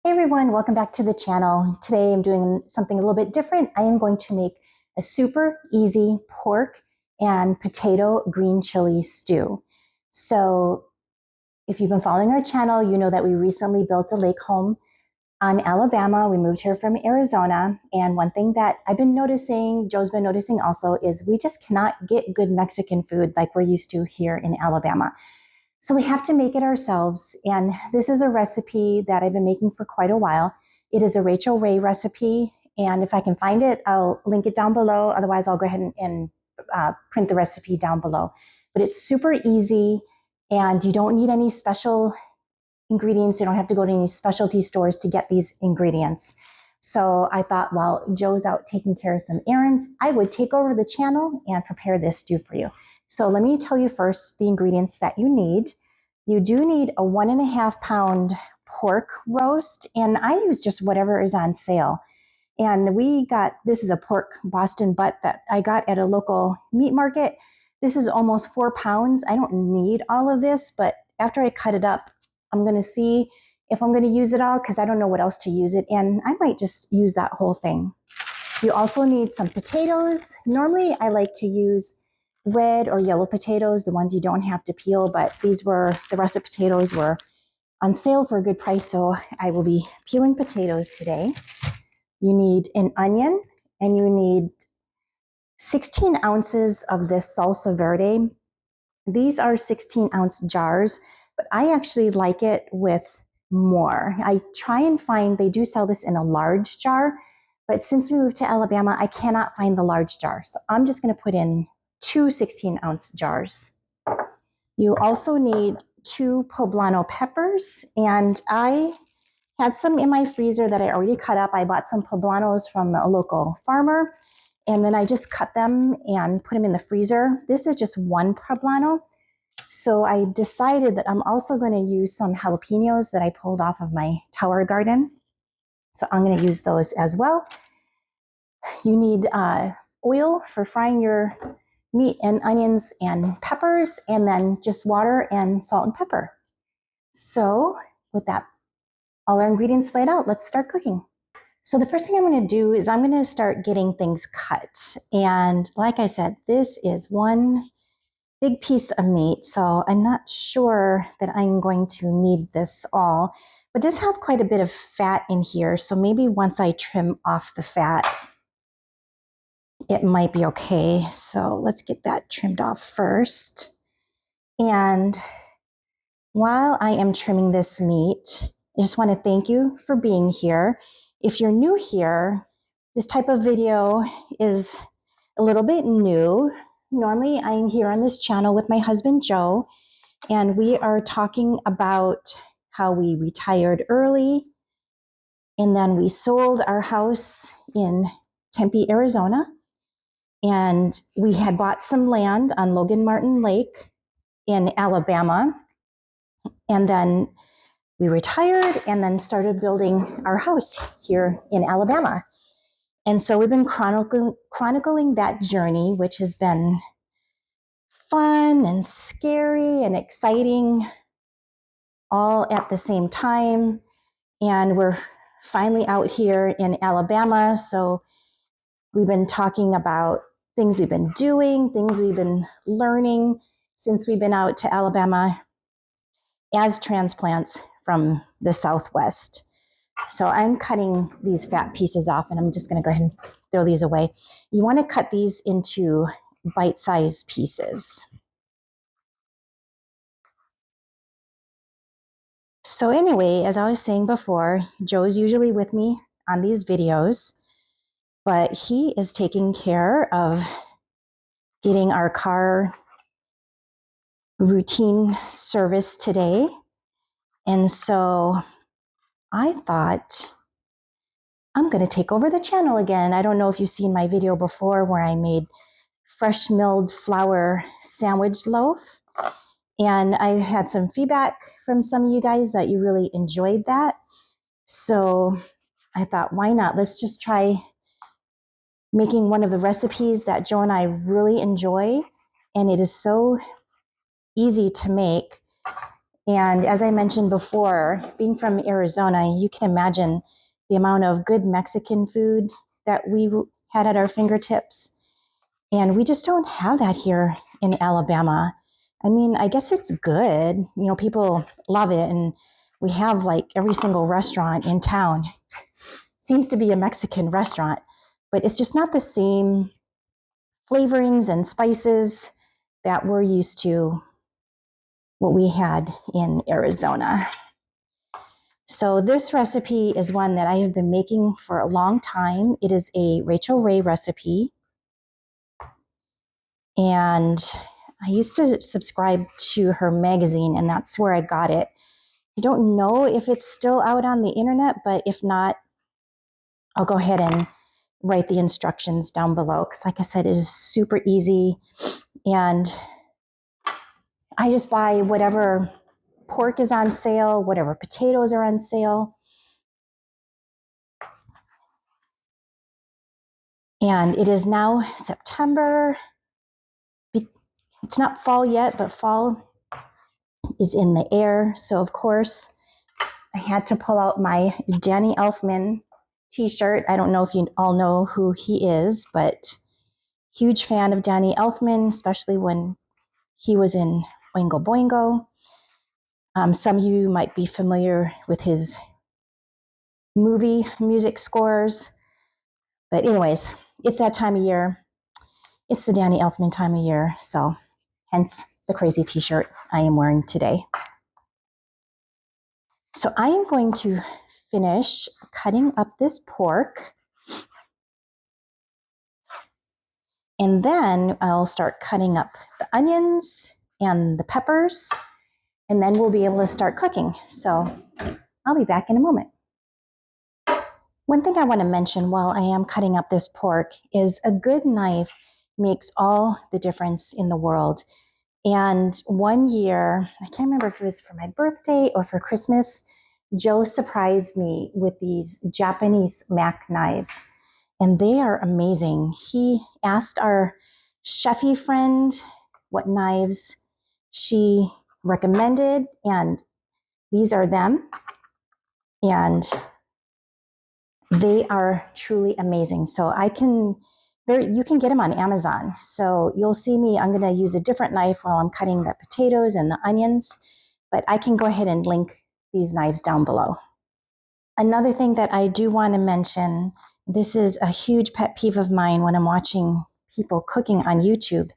Hey everyone, welcome back to the channel. Today I'm doing something a little bit different. I am going to make a super easy pork and potato green chili stew. So if you've been following our channel, you know that we recently built a lake home on Alabama. We moved here from Arizona. And one thing that I've been noticing, Joe's been noticing also, is we just cannot get good Mexican food like we're used to here in Alabama. So we have to make it ourselves. And this is a recipe that I've been making for quite a while. It is a Rachel Ray recipe. And if I can find it, I'll link it down below. Otherwise, I'll go ahead and print the recipe down below. But it's super easy and you don't need any special ingredients. You don't have to go to any specialty stores to get these ingredients. So I thought, while Joe's out taking care of some errands, I would take over the channel and prepare this stew for you. So let me tell you first the ingredients that you need. You do need a 1.5 pound pork roast, and I use just whatever is on sale. And this is a pork Boston butt that I got at a local meat market. This is almost 4 pounds. I don't need all of this, but after I cut it up, I'm going to see if I'm going to use it all because I don't know what else to use it in. I might just use that whole thing. You also need some potatoes. Normally, I like to use red or yellow potatoes, the ones you don't have to peel, but the russet potatoes were on sale for a good price, so I will be peeling potatoes today. You need an onion, and you need 16 ounces of this salsa verde. These are 16-ounce jars, but I actually like it with more. I try and find, they do sell this in a large jar, but since we moved to Alabama, I cannot find the large jar. So I'm just going to put in 2 16-ounce jars. You also need 2 poblano peppers, and I had some in my freezer that I already cut up. I bought some poblanos from a local farmer, and then I just cut them and put them in the freezer. This is just 1 poblano. So I decided that I'm also going to use some jalapenos that I pulled off of my tower garden. So I'm going to use those as well. You need oil for frying your meat and onions and peppers, and then just water and salt and pepper. So with that, all our ingredients laid out, let's start cooking. So the first thing I'm going to do is I'm going to start getting things cut. And like I said, this is one big piece of meat, so I'm not sure that I'm going to need this all, but it does have quite a bit of fat in here, so maybe once I trim off the fat, it might be okay. So let's get that trimmed off first. And while I am trimming this meat, I just want to thank you for being here. If you're new here, this type of video is a little bit new. Normally, I'm here on this channel with my husband, Joe, and we are talking about how we retired early, and then we sold our house in Tempe, Arizona, and we had bought some land on Logan Martin Lake in Alabama, and then we retired and then started building our house here in Alabama. And so we've been chronicling that journey, which has been fun and scary and exciting all at the same time. And we're finally out here in Alabama. So we've been talking about things we've been doing, things we've been learning since we've been out to Alabama as transplants from the Southwest. So I'm cutting these fat pieces off, and I'm just going to go ahead and throw these away. You want to cut these into bite-sized pieces. So anyway, as I was saying before, Joe's usually with me on these videos, but he is taking care of getting our car routine service today. And so I thought, I'm going to take over the channel again. I don't know if you've seen my video before where I made fresh milled flour sandwich loaf. And I had some feedback from some of you guys that you really enjoyed that. So I thought, why not? Let's just try making one of the recipes that Joe and I really enjoy. And it is so easy to make. And as I mentioned before, being from Arizona, you can imagine the amount of good Mexican food that we had at our fingertips. And we just don't have that here in Alabama. I mean, I guess it's good. You know, people love it. And we have like every single restaurant in town seems to be a Mexican restaurant, but it's just not the same flavorings and spices that we're used to what we had in Arizona. So this recipe is one that I have been making for a long time. It is a Rachel Ray recipe. And I used to subscribe to her magazine, and that's where I got it. I don't know if it's still out on the internet, but if not, I'll go ahead and write the instructions down below. Because like I said, it is super easy. And I just buy whatever pork is on sale, whatever potatoes are on sale. And it is now September. It's not fall yet, but fall is in the air. So of course, I had to pull out my Danny Elfman t-shirt. I don't know if you all know who he is, but huge fan of Danny Elfman, especially when he was in Oingo Boingo. Some of you might be familiar with his movie music scores. But anyways, it's that time of year. It's the Danny Elfman time of year. So hence the crazy t-shirt I am wearing today. So I am going to finish cutting up this pork. And then I'll start cutting up the onions and the peppers. And then we'll be able to start cooking. So I'll be back in a moment. One thing I want to mention while I am cutting up this pork is a good knife makes all the difference in the world. And one year, I can't remember if it was for my birthday or for Christmas, Joe surprised me with these Japanese Mac knives. And they are amazing. He asked our chefy friend what knives she recommended, and these are them. And they are truly amazing. So you can get them on Amazon. So you'll see me, I'm gonna use a different knife while I'm cutting the potatoes and the onions, but I can go ahead and link these knives down below. Another thing that I do wanna mention, this is a huge pet peeve of mine when I'm watching people cooking on YouTube,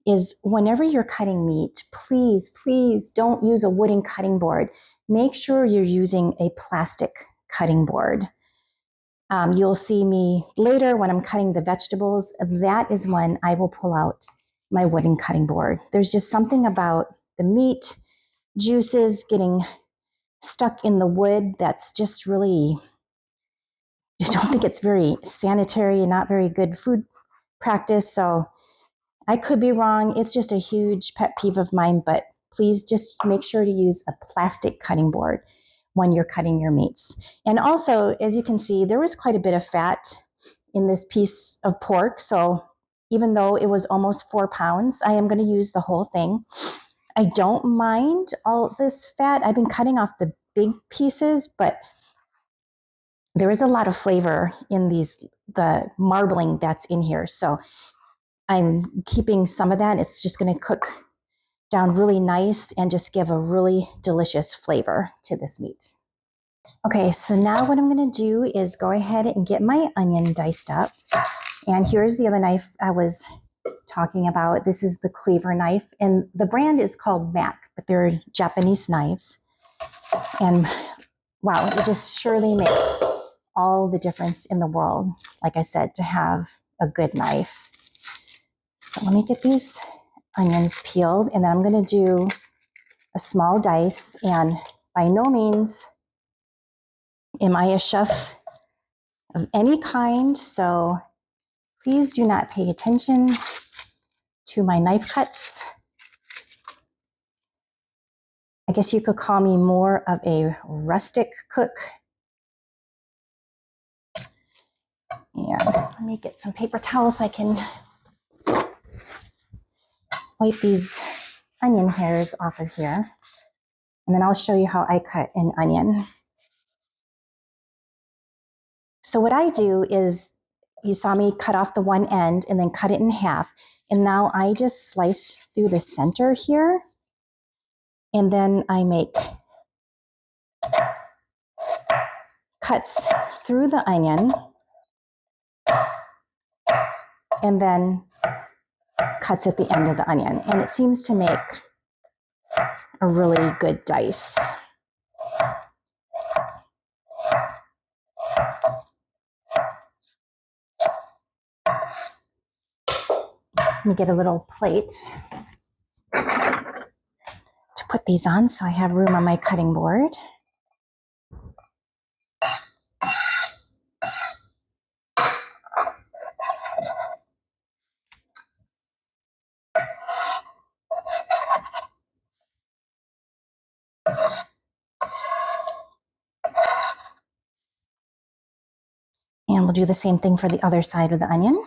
is whenever you're cutting meat, please, please don't use a wooden cutting board. Make sure you're using a plastic cutting board. You'll see me later when I'm cutting the vegetables. That is when I will pull out my wooden cutting board. There's just something about the meat juices getting stuck in the wood that's just really, I don't think it's very sanitary and not very good food practice. So I could be wrong. It's just a huge pet peeve of mine, but please just make sure to use a plastic cutting board when you're cutting your meats. And also, as you can see, there was quite a bit of fat in this piece of pork. So even though it was almost 4 pounds, I am going to use the whole thing. I don't mind all this fat. I've been cutting off the big pieces, but there is a lot of flavor in the marbling that's in here. So I'm keeping some of that. It's just going to cook down really nice and just give a really delicious flavor to this meat. Okay, so now what I'm going to do is go ahead and get my onion diced up. And here's the other knife I was talking about. This is the cleaver knife, and the brand is called Mac, but they're Japanese knives. And wow, it just surely makes all the difference in the world, like I said, to have a good knife. So let me get these onions peeled, and then I'm going to do a small dice. And by no means am I a chef of any kind, so please do not pay attention to my knife cuts. I guess you could call me more of a rustic cook. And let me get some paper towels so I can wipe these onion hairs off of here. And then I'll show you how I cut an onion. So what I do is, you saw me cut off the one end and then cut it in half. And now I just slice through the center here. And then I make cuts through the onion. And then cuts at the end of the onion. And it seems to make a really good dice. Let me get a little plate to put these on so I have room on my cutting board. And we'll do the same thing for the other side of the onion.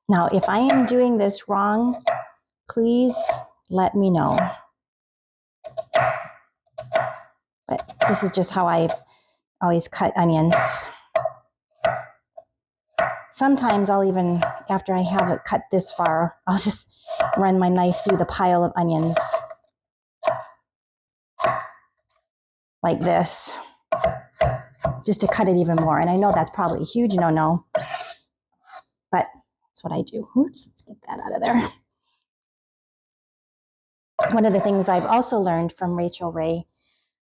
Now, if I am doing this wrong, please let me know. But this is just how I've always cut onions. Sometimes I'll even, after I have it cut this far, I'll just run my knife through the pile of onions like this, just to cut it even more. And I know that's probably a huge no-no, but that's what I do. Oops, let's get that out of there. One of the things I've also learned from Rachel Ray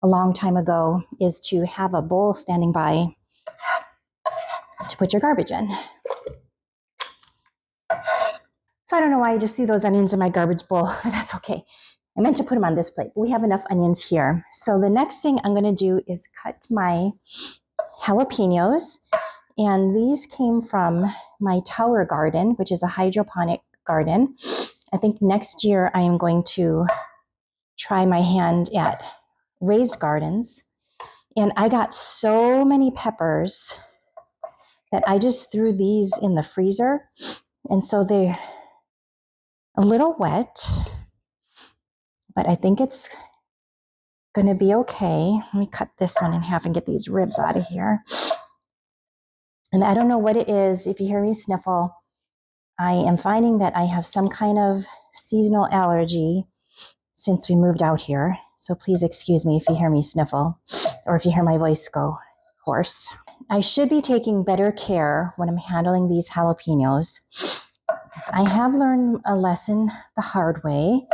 a long time ago is to have a bowl standing by to put your garbage in. So I don't know why I just threw those onions in my garbage bowl, but that's okay. I meant to put them on this plate, but we have enough onions here. So the next thing I'm going to do is cut my jalapenos. And these came from my tower garden, which is a hydroponic garden. I think next year I am going to try my hand at raised gardens. And I got so many peppers that I just threw these in the freezer. And so they're a little wet, but I think it's going to be okay. Let me cut this one in half and get these ribs out of here. And I don't know what it is. If you hear me sniffle, I am finding that I have some kind of seasonal allergy since we moved out here. So please excuse me if you hear me sniffle or if you hear my voice go hoarse. I should be taking better care when I'm handling these jalapenos, because I have learned a lesson the hard way.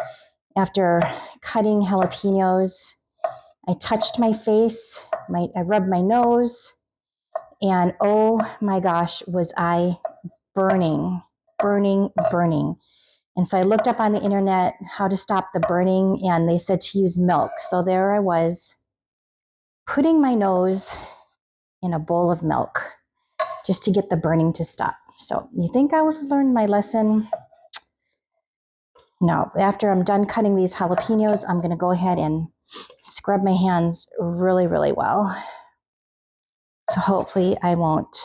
After cutting jalapenos, I touched my face, I rubbed my nose, and oh my gosh, was I burning. And so I looked up on the internet how to stop the burning, and they said to use milk. So there I was, putting my nose in a bowl of milk just to get the burning to stop. So you think I would have learned my lesson? No. After I'm done cutting these jalapenos, I'm going to go ahead and scrub my hands really, really well. So hopefully I won't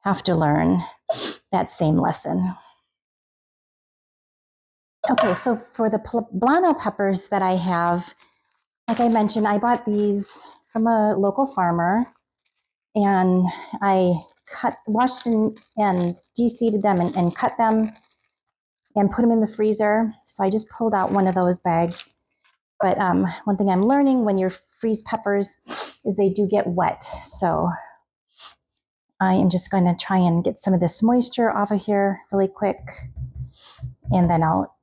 have to learn that same lesson. Okay, so for the poblano peppers that I have, like I mentioned, I bought these from a local farmer, and I washed and de-seeded them and cut them and put them in the freezer. So I just pulled out one of those bags. But one thing I'm learning when you freeze peppers is they do get wet. So I am just going to try and get some of this moisture off of here really quick. And then I'll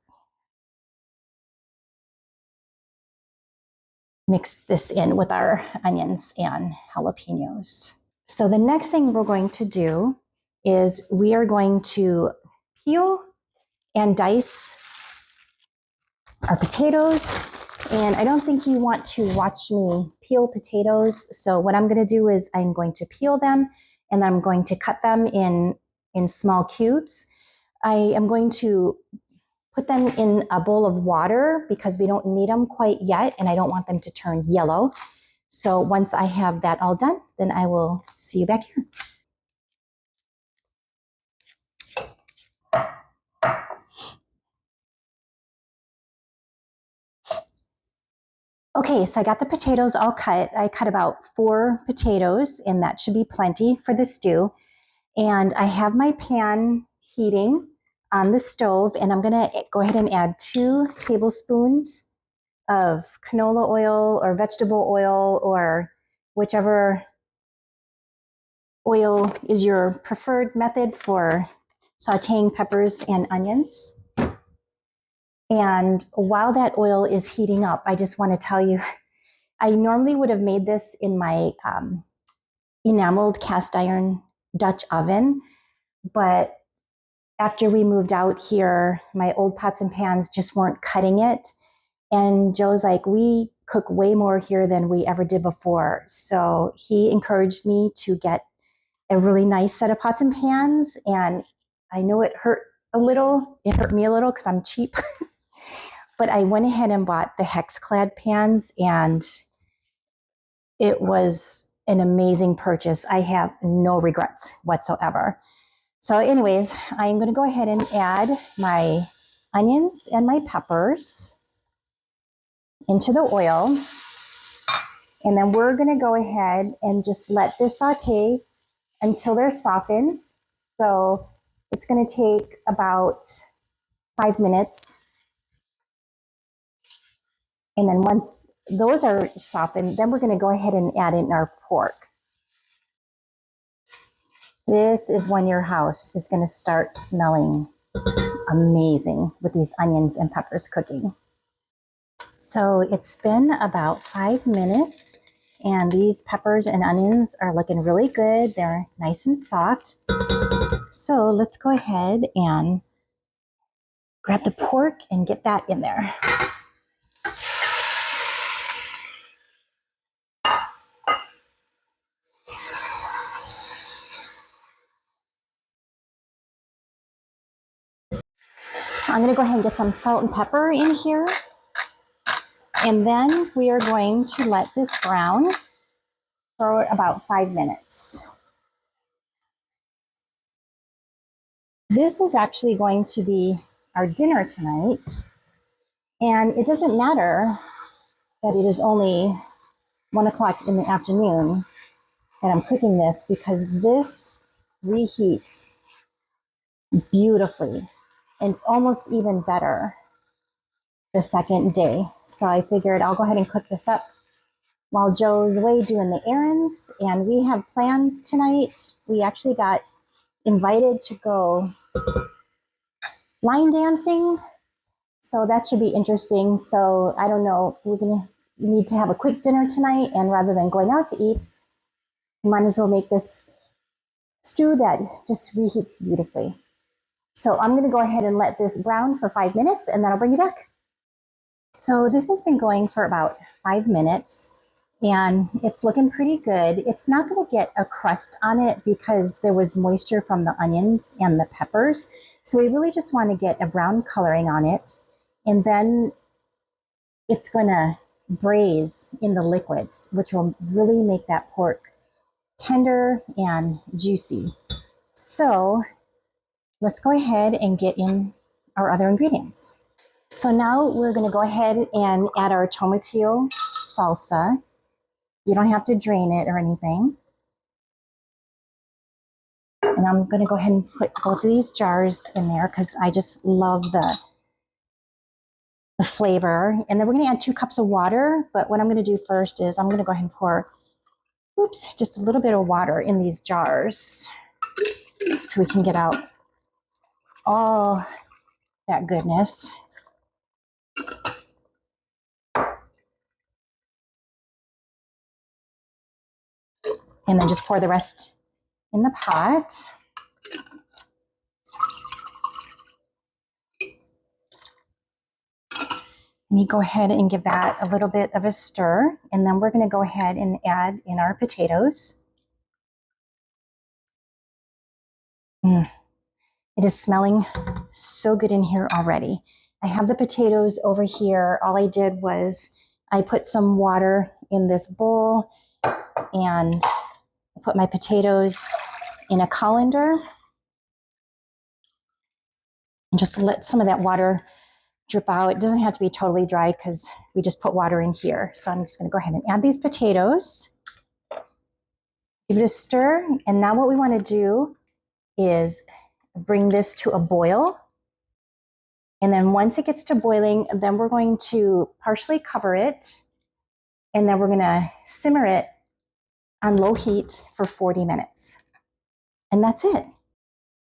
mix this in with our onions and jalapenos. So the next thing we're going to do is we are going to peel and dice our potatoes. And I don't think you want to watch me peel potatoes. So what I'm going to do is I'm going to peel them, and then I'm going to cut them in small cubes. I am going to put them in a bowl of water because we don't need them quite yet, and I don't want them to turn yellow. So once I have that all done, then I will see you back here. Okay, so I got the potatoes all cut. I cut about 4 potatoes, and that should be plenty for the stew. And I have my pan heating on the stove, and I'm gonna go ahead and add 2 tablespoons of canola oil or vegetable oil or whichever oil is your preferred method for sauteing peppers and onions. And while that oil is heating up, I just want to tell you, I normally would have made this in my enameled cast iron Dutch oven, but after we moved out here, my old pots and pans just weren't cutting it. And Joe's like, we cook way more here than we ever did before. So he encouraged me to get a really nice set of pots and pans. And I know it hurt a little. It hurt me a little because I'm cheap. But I went ahead and bought the Hexclad pans, and it was an amazing purchase. I have no regrets whatsoever. So anyways, I'm going to go ahead and add my onions and my peppers into the oil. And then we're going to go ahead and just let this saute until they're softened. So it's going to take about 5 minutes. And then once those are softened, then we're going to go ahead and add in our pork. This is when your house is going to start smelling amazing with these onions and peppers cooking. So it's been about 5 minutes, and these peppers and onions are looking really good. They're nice and soft. So let's go ahead and grab the pork and get that in there. I'm going to go ahead and get some salt and pepper in here. And then we are going to let this brown for about 5 minutes. This is actually going to be our dinner tonight. And it doesn't matter that it is only 1 o'clock in the afternoon and I'm cooking this, because this reheats beautifully. And it's almost even better the second day. So I figured I'll go ahead and cook this up while Joe's away doing the errands. And we have plans tonight. We actually got invited to go line dancing. So that should be interesting. So I don't know, we're going to need to have a quick dinner tonight. And rather than going out to eat, we might as well make this stew that just reheats beautifully. So I'm going to go ahead and let this brown for 5 minutes, and then I'll bring you back. So this has been going for about 5 minutes, and it's looking pretty good. It's not going to get a crust on it because there was moisture from the onions and the peppers. So we really just want to get a brown coloring on it, and then it's going to braise in the liquids, which will really make that pork tender and juicy. So let's go ahead and get in our other ingredients. So now we're going to go ahead and add our tomatillo salsa. You don't have to drain it or anything. And I'm going to go ahead and put both of these jars in there because I just love the flavor. And then we're going to add 2 cups of water. But what I'm going to do first is I'm going to go ahead and pour, just a little bit of water in these jars so we can get out all that goodness. And then just pour the rest in the pot. And you go ahead and give that a little bit of a stir. And then we're going to go ahead and add in our potatoes. It is smelling so good in here already. I have the potatoes over here. All I did was I put some water in this bowl and I put my potatoes in a colander and just let some of that water drip out. It doesn't have to be totally dry because we just put water in here. So I'm just going to go ahead and add these potatoes. Give it a stir. And now what we want to do is bring this to a boil. And then once it gets to boiling, then we're going to partially cover it. And then we're going to simmer it on low heat for 40 minutes. And that's it.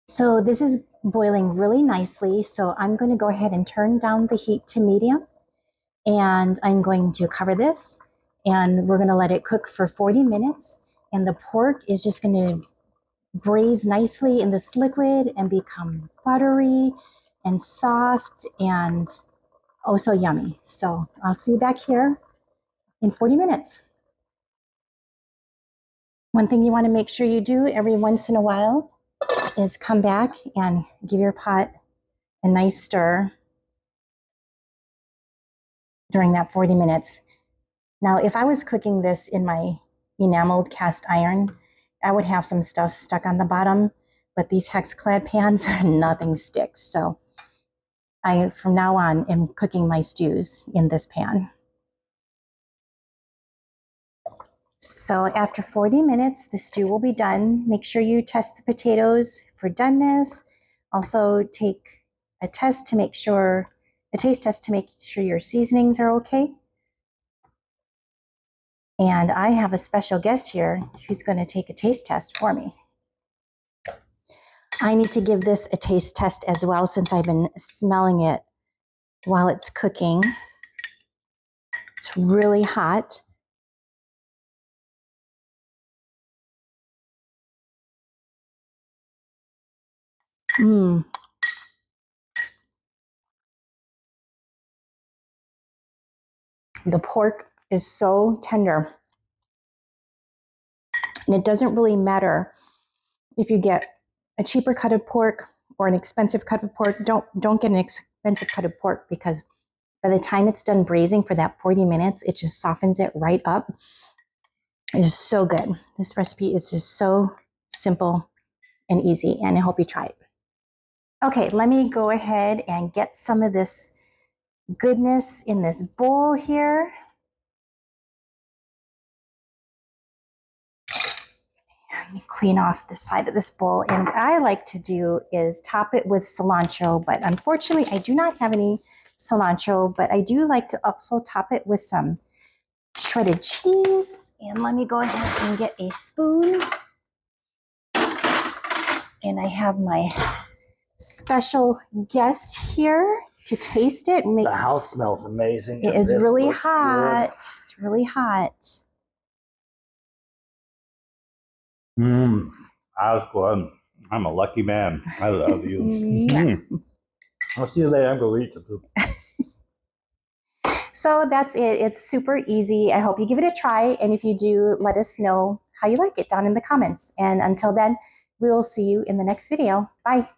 So this is boiling really nicely. So I'm going to go ahead and turn down the heat to medium. And I'm going to cover this. And we're going to let it cook for 40 minutes. And the pork is just going to braise nicely in this liquid and become buttery and soft and oh so yummy. So I'll see you back here in 40 minutes. One thing you want to make sure you do every once in a while is come back and give your pot a nice stir during that 40 minutes. Now, if I was cooking this in my enameled cast iron, I would have some stuff stuck on the bottom, but these hex-clad pans, nothing sticks. So I, from now on, am cooking my stews in this pan. So after 40 minutes, the stew will be done. Make sure you test the potatoes for doneness. Also take a test to make sure, a taste test to make sure your seasonings are okay. And I have a special guest here who's going to take a taste test for me. I need to give this a taste test as well since I've been smelling it while it's cooking. It's really hot. The pork is so tender. And it doesn't really matter if you get a cheaper cut of pork or an expensive cut of pork. Don't get an expensive cut of pork because by the time it's done braising for that 40 minutes, it just softens it right up. It is so good. This recipe is just so simple and easy, and I hope you try it. Okay, let me go ahead and get some of this goodness in this bowl here. Let me clean off the side of this bowl. And what I like to do is top it with cilantro, but unfortunately I do not have any cilantro, but I do like to also top it with some shredded cheese. And let me go ahead and get a spoon. And I have my special guest here to taste it. The house smells amazing. It is really hot. It's really hot. That's good. I'm a lucky man. I love you. I'll see you later. I'm going to eat the So that's it. It's super easy. I hope you give it a try. And if you do, let us know how you like it down in the comments. And until then, we will see you in the next video. Bye.